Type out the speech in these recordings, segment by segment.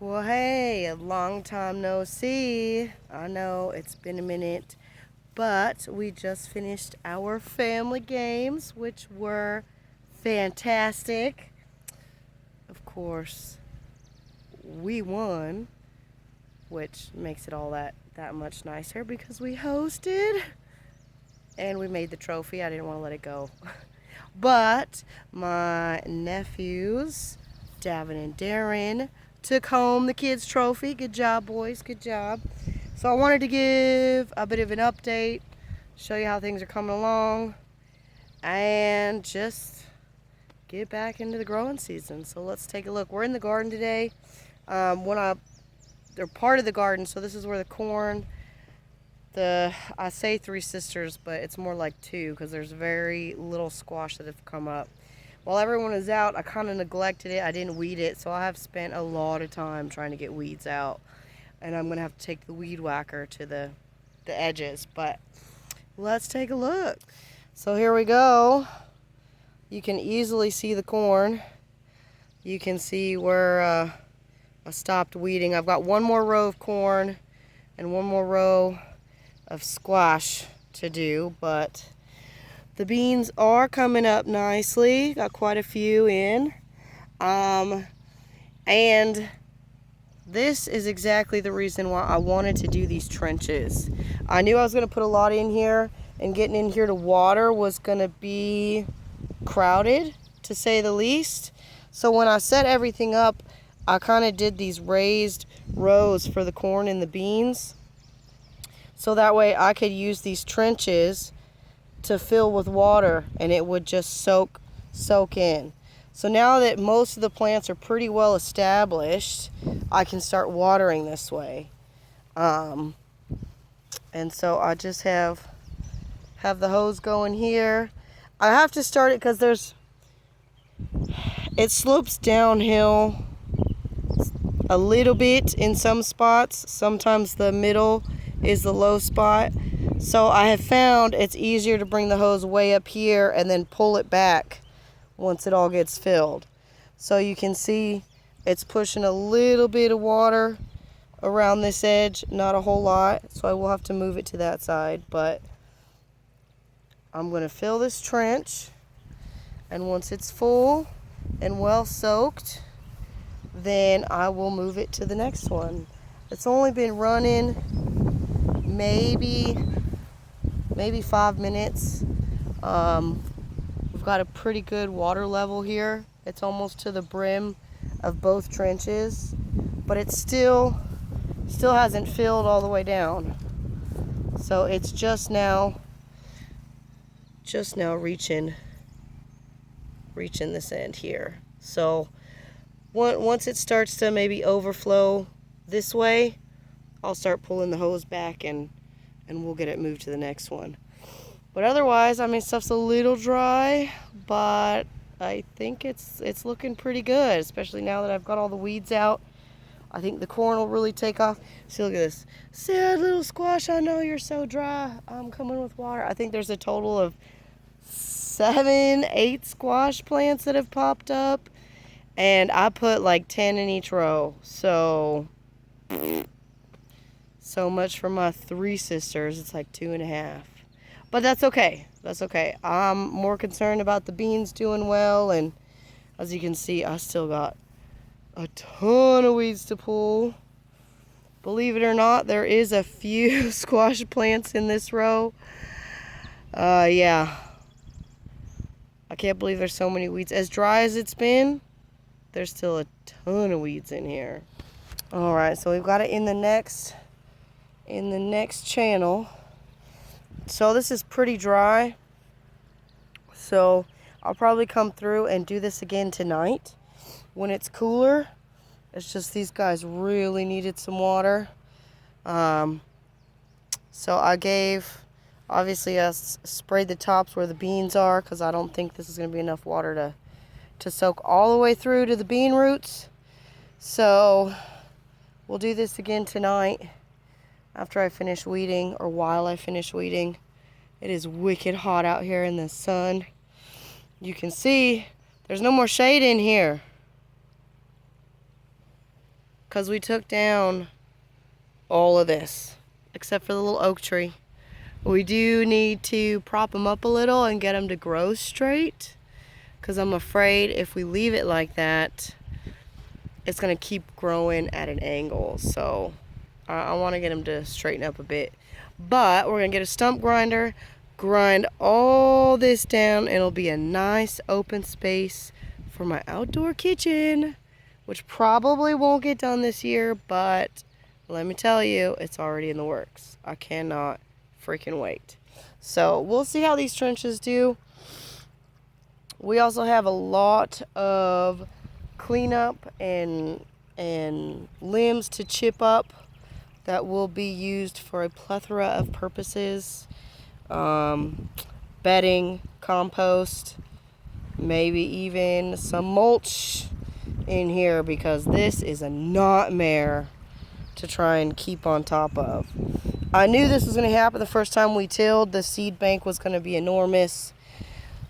Well, hey, a long time no see. I know it's been a minute, but we just finished our family games, which were fantastic. Of course, we won, which makes it all that much nicer because we hosted and we made the trophy. I didn't want to let it go. But my nephews, Davin and Darren, took home the kids' trophy. Good job, boys. Good job. So I wanted to give a bit of an update, show you how things are coming along, and just get back into the growing season. So let's take a look. We're in the garden today. They're part of the garden, so this is where the corn, I say three sisters, but it's more like two because there's very little squash that have come up. While everyone is out, I kind of neglected it. I didn't weed it, so I have spent a lot of time trying to get weeds out. And I'm going to have to take the weed whacker to the edges. But let's take a look. So here we go. You can easily see the corn. You can see where I stopped weeding. I've got one more row of corn and one more row of squash to do, but the beans are coming up nicely. Got quite a few in. And this is exactly the reason why I wanted to do these trenches. I knew I was going to put a lot in here, and getting in here to water was going to be crowded, to say the least. So when I set everything up, I kind of did these raised rows for the corn and the beans. So that way I could use these trenches to fill with water and it would just soak in. So now that most of the plants are pretty well established, I can start watering this way. And so I just have the hose going here. I have to start it because it slopes downhill a little bit in some spots. Sometimes the middle is the low spot. So I have found it's easier to bring the hose way up here and then pull it back once it all gets filled. So you can see it's pushing a little bit of water around this edge, not a whole lot. So I will have to move it to that side, but I'm going to fill this trench, and once it's full and well soaked, then I will move it to the next one. It's only been running maybe 5 minutes. We've got a pretty good water level here. It's almost to the brim of both trenches, but it still hasn't filled all the way down. So it's just now reaching this end here. So once it starts to maybe overflow this way, I'll start pulling the hose back and we'll get it moved to the next one. But otherwise, I mean, stuff's a little dry, but I think it's looking pretty good, especially now that I've got all the weeds out. I think the corn will really take off. See, look at this. Sad little squash, I know you're so dry. I'm coming with water. I think there's a total of 7, 8 squash plants that have popped up, and I put like 10 in each row. So much for my 3 sisters. It's like 2.5. But that's okay. That's okay. I'm more concerned about the beans doing well. And as you can see, I still got a ton of weeds to pull. Believe it or not, there is a few squash plants in this row. Yeah. I can't believe there's so many weeds. As dry as it's been, there's still a ton of weeds in here. All right, so we've got it in the next channel. So this is pretty dry. So I'll probably come through and do this again tonight when it's cooler. It's just these guys really needed some water. So obviously I sprayed the tops where the beans are because I don't think this is going to be enough water to soak all the way through to the bean roots. So we'll do this again tonight after I finish weeding, or while I finish weeding. It is wicked hot out here in the sun. You can see there's no more shade in here. because we took down all of this, except for the little oak tree. We do need to prop them up a little and get them to grow straight, because I'm afraid if we leave it like that, it's going to keep growing at an angle. So I want to get them to straighten up a bit. But we're going to get a stump grinder, grind all this down, and it'll be a nice open space for my outdoor kitchen, which probably won't get done this year, but let me tell you, it's already in the works. I cannot freaking wait. So we'll see how these trenches do. We also have a lot of cleanup and limbs to chip up that will be used for a plethora of purposes. Bedding, compost, maybe even some mulch in here, because this is a nightmare to try and keep on top of. I knew this was going to happen the first time we tilled. The seed bank was going to be enormous.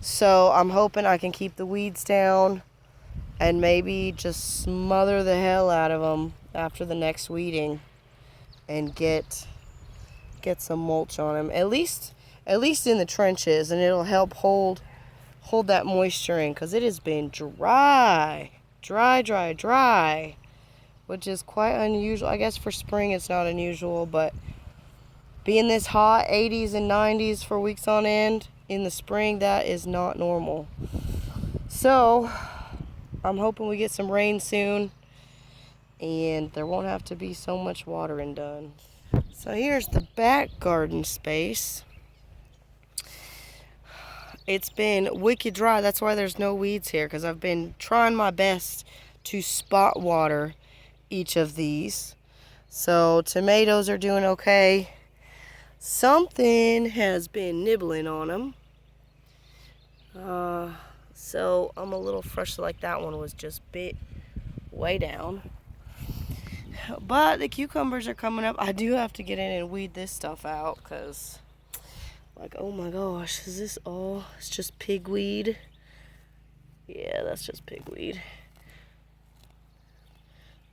So I'm hoping I can keep the weeds down and maybe just smother the hell out of them after the next weeding and get some mulch on them. At least in the trenches, and it'll help hold that moisture in, because it has been dry, which is quite unusual. I guess for spring it's not unusual, but being this hot, 80s and 90s for weeks on end in the spring, that is not normal. So I'm hoping we get some rain soon and there won't have to be so much watering done. So here's the back garden space. It's been wicked dry. That's why there's no weeds here, because I've been trying my best to spot water each of these. So tomatoes are doing okay. Something has been nibbling on them. So I'm a little frustrated, like that one was just bit way down. But the cucumbers are coming up. I do have to get in and weed this stuff out, because, like, oh my gosh, is this all? It's just pigweed. Yeah, that's just pigweed.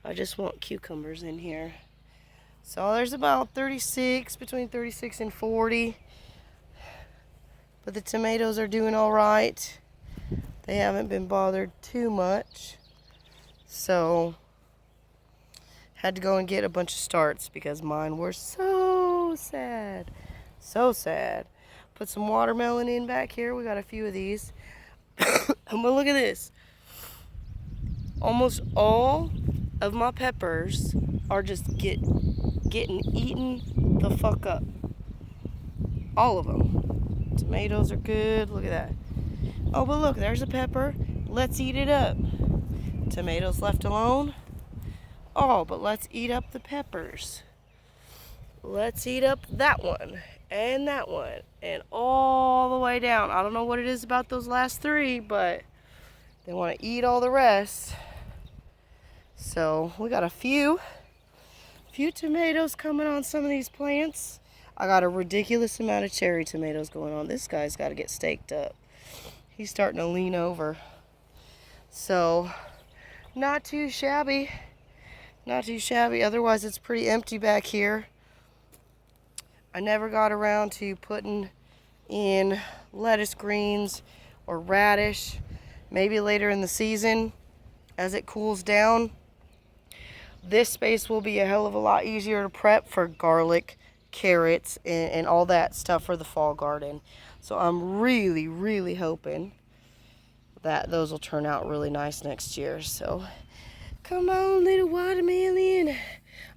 I just want cucumbers in here. So there's about 36, between 36 and 40. But the tomatoes are doing all right. They haven't been bothered too much. So had to go and get a bunch of starts because mine were so sad. So sad. Put some watermelon in back here. We got a few of these. But look at this. Almost all of my peppers are just getting eaten the fuck up. All of them. Tomatoes are good. Look at that. Oh, but look, there's a pepper. Let's eat it up. Tomatoes left alone. Oh, but let's eat up the peppers. Let's eat up that one and that one and all the way down. I don't know what it is about those last three, but they want to eat all the rest. So we got a few tomatoes coming on some of these plants. I got a ridiculous amount of cherry tomatoes going on. This guy's got to get staked up. He's starting to lean over. So not too shabby. Not too shabby. Otherwise, it's pretty empty back here. I never got around to putting in lettuce greens or radish. Maybe later in the season as it cools down. This space will be a hell of a lot easier to prep for garlic, carrots, and all that stuff for the fall garden. So I'm really, really hoping that those will turn out really nice next year. So come on, little watermelon.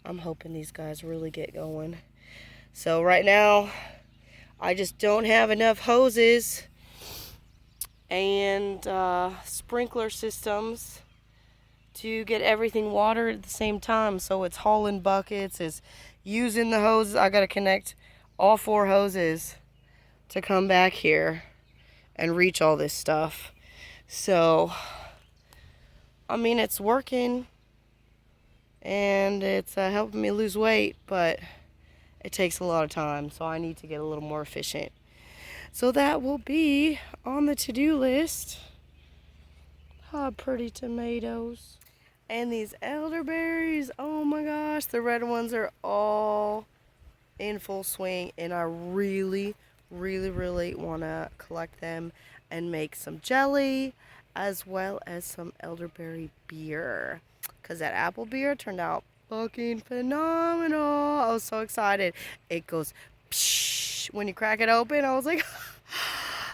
I'm hoping these guys really get going. So right now, I just don't have enough hoses and sprinkler systems to get everything watered at the same time. So it's hauling buckets, it's using the hoses. I got to connect all 4 hoses to come back here and reach all this stuff. So I mean, it's working and it's helping me lose weight, but it takes a lot of time, so I need to get a little more efficient. So that will be on the to-do list. Ah, pretty tomatoes. And these elderberries, oh my gosh, the red ones are all in full swing, and I really, really, really want to collect them and make some jelly as well as some elderberry beer, because that apple beer turned out fucking phenomenal. I was so excited. It goes psh, when you crack it open. I was like,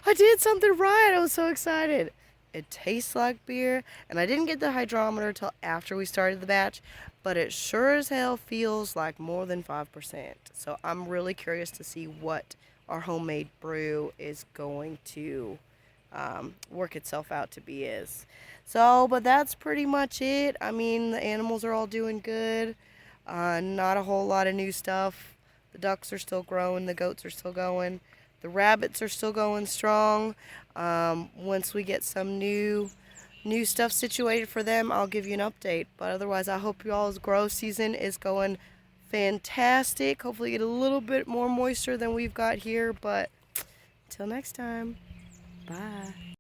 I did something right. I was so excited. It tastes like beer, and I didn't get the hydrometer till after we started the batch, but it sure as hell feels like more than 5%. So I'm really curious to see what our homemade brew is going to work itself out to be is. So, but that's pretty much it. I mean, the animals are all doing good. Not a whole lot of new stuff. The ducks are still growing. The goats are still going. The rabbits are still going strong. Once we get some new stuff situated for them, I'll give you an update. But otherwise, I hope y'all's grow season is going fantastic. Hopefully get a little bit more moisture than we've got here. But until next time, bye.